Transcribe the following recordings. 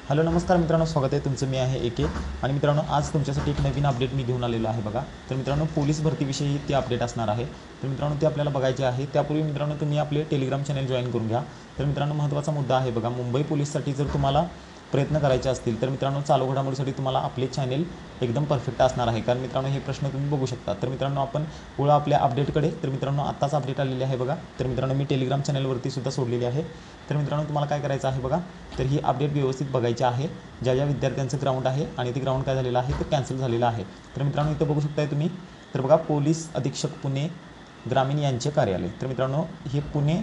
Hello नमस्कार मित्रांनो, स्वागत आहे तुमचं. मी आहे एके. आणि मित्रांनो, आज तुमच्यासाठी एक नवीन अपडेट मी घेऊन आलेलो आहे बघा. तर मित्रांनो, पोलीस भरतीविषयी ते अपडेट असणार आहे. तर मित्रांनो, ते आपल्याला बघायचे आहे. त्यापूर्वी मित्रांनो, तुम्ही आपले टेलिग्राम चॅनल जॉईन करून घ्या. तर मित्रांनो, महत्त्वाचा मुद्दा आहे बघा, मुंबई पोलीससाठी जर तुम्हाला प्रयत्न करायचे असतील तर मित्रांनो, चालू घडामोडीसाठी तुम्हाला आपले चॅनल एकदम परफेक्ट असणार आहे. कारण मित्रांनो, हे प्रश्न तुम्ही बघू शकता. तर मित्रांनो, आपण वळू आपल्या अपडेटकडे. तर मित्रांनो, आत्ताच अपडेट आलेली आहे बघा. तर मित्रांनो, मी टेलिग्राम चॅनलवरती सुद्धा सोडलेली आहे. तर मित्रांनो, तुम्हाला काय करायचं आहे बघा, तर ही अपडेट व्यवस्थित बघायची आहे. ज्या विद्यार्थ्यांचं ग्राउंड आहे आणि ते ग्राउंड काय झालेलं आहे, ते कॅन्सल झालेलं आहे. तर मित्रांनो, इथं बघू शकताय तुम्ही. तर बघा, पोलीस अधीक्षक पुणे ग्रामीण यांचे कार्यालय. तर मित्रांनो, हे पुणे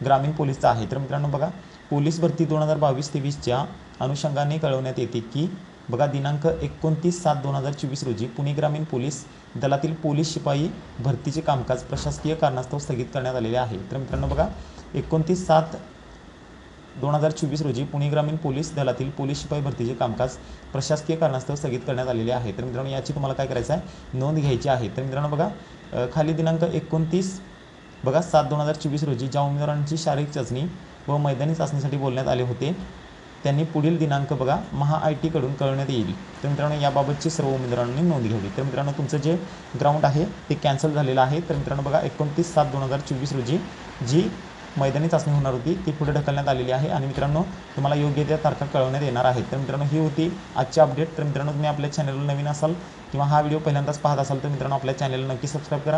ग्रामीण पोलीसचं आहे. तर मित्रांनो बघा, पोलीस भरती 2022-23च्या अनुषंगाने कळवण्यात येते की बघा, दिनांक 29/7/2024 रोजी पुणे ग्रामीण पोलीस दलातील पोलीस शिपाई भरतीचे कामकाज प्रशासकीय कारणास्तव स्थगित करण्यात आलेले आहे. तर मित्रांनो बघा, 29/7/2024 रोजी पुणे ग्रामीण पोलीस दलातील पोलीस शिपाई भरतीचे कामकाज प्रशासकीय कारणास्तव स्थगित करण्यात आलेले आहे. तर मित्रांनो, याची तुम्हाला काय करायचं आहे, नोंद घ्यायची आहे. तर मित्रांनो बघा, खाली दिनांक 29/7/2024 रोजी ज्या उमेदवारांची शारीरिक चाचणी व मैदानी चाचणीसाठी बोलण्यात आले होते त्यांनी पुढील दिनांक बघा MHIT कडून कळवण्यात येईल. तर मित्रांनो, याबाबतची सर्व उमेदवारांनी नोंद घ्यावी. तर मित्रांनो, तुमचं जे ग्राउंड आहे ते कॅन्सल झालेलं आहे. तर मित्रांनो बघा, 29/7/2024 रोजी जी मैदानी चाचणी होणार होती ती पुढे ढकलण्यात आलेली आहे. आणि मित्रांनो, तुम्हाला योग्य त्या तारखा कळवण्यात येणार आहेत. तर मित्रांनो, ही होती आजची अपडेट. तर मित्रांनो, तुम्ही आपल्या चॅनलला नवीन असाल किंवा हा व्हिडिओ पहिल्यांदाच पाहत असाल तर मित्रांनो, आपल्या चॅनलला नक्की सबस्क्राईब करा.